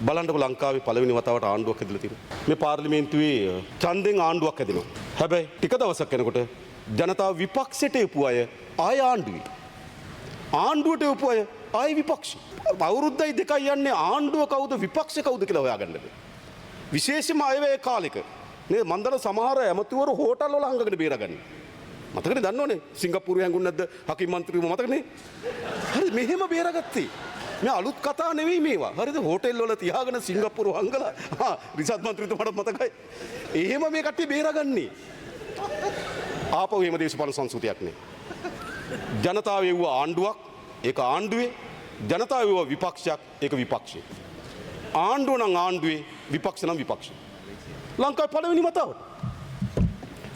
බලන්නකො ලංකාවේ පළවෙනි වතාවට ආණ්ඩුවක් හැදලා තියෙනවා. මේ පාර්ලිමේන්තුවේ ඡන්දෙන් ආණ්ඩුවක් හැදෙනවා. හැබැයි ටික දවසක් යනකොට ජනතාව විපක්ෂයට එපු අය ආය ආණ්ඩුවේ. ආණ්ඩුවට එපු අය ආය විපක්ෂ. අවුරුද්දයි දෙකයි යන්නේ ආණ්ඩුව කවුද විපක්ෂ කවුද කියලා හොයාගන්නද. විශේෂයෙන්ම අයවැය කාලෙක නේ මන් දන්න සමහර ඇමතිවරු හෝටල් වල හංගගෙන බේරගන්නේ. මතකනේ දන්නවනේ සිංගප්පූරුවේ හැංගුනේ නැද්ද හකිම් මන්ත්‍රීව මතකනේ. හරි මෙහෙම බේරගත්තේ. මේ අලුත් කතා නෙවෙයි මේවා. හරිද? හෝටල් වල තියාගෙන සිංගප්පූරුව හංගලා රිසාඩ් මන්ත්‍රීතුමාට මතකයි. එහෙම මේ කට්ටිය බේරගන්නේ. ආපහු එහෙම දේශපාලන සංස්කෘතියක් නේ. ජනතාව එව්ව ආණ්ඩුවක් ඒක ආණ්ඩුවේ ජනතාව එව්ව විපක්ෂයක් ඒක විපක්ෂය. ආණ්ඩුව නම් ආණ්ඩුවේ විපක්ෂ නම් විපක්ෂය. ලංකාවේ පළවෙනි වතාවට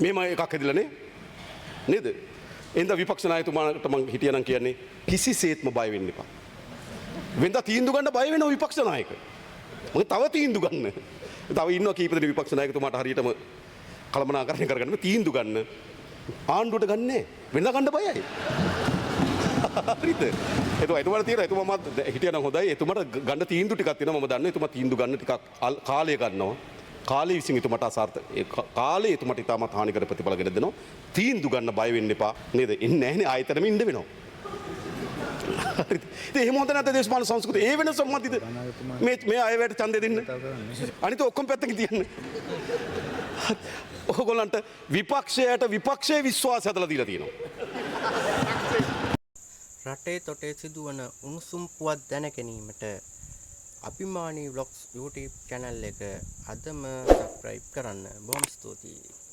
මෙහෙම එකක් හැදිලානේ නේද? එඳ විපක්ෂ නායකතුමාට මම හිටියනම් කියන්නේ කිසිසේත්ම බය වෙන්න එපා. වෙනද තීන්දුව ගන්න බය වෙන විපක්ෂ නායක. මොකද තව තීන්දුව ගන්න. තව ඉන්නවා කීප දෙනෙක් විපක්ෂ නායකතුමාට හරියටම කළමනාකරණය කරගන්න තීන්දුව ගන්න. ආණ්ඩුවට ගන්නෑ. වෙනද ගන්න බයයි. හරිද? එතුමාට තියෙනවා එතුමා හිටියනම් හොඳයි. එතුමාට ගන්න තීන්දුව ටිකක් තියෙනවා. මම දන්නවා එතුමා තීන්දුව ගන්න ටිකක් කාලය ගන්නවා. කාලේ විසින් එතුමාට අසාර්ථ කාලේ එතුමාට ඉතාමත් හානිකර ප්‍රතිඵල ගෙන දෙනවා. තීන්දුව ගන්න බය වෙන්න එපා. නේද? එන්නේ නැහනේ ආයතනෙම ඉන්න වෙනවා. හරිද? ඉතින් එහෙම හොඳ නැත්නම් දේශපාලන සංස්කෘතිය ඒ වෙනස මොකද්ද? මේ අයවැයට ඡන්දෙ දෙන්න. අනිත ඔක්කොම පැත්තකින් තියන්න. ඔයගොල්ලන්ට විපක්ෂයට විපක්ෂයේ විශ්වාසය හදලා දීලා තියෙනවා. රටේ තොටේ සිදුවන උණුසුම් පුවත් දැන ගැනීමට අභිමානී ව්ලොග්ස් YouTube channel එක අදම subscribe කරන්න. බොහොම ස්තුතියි.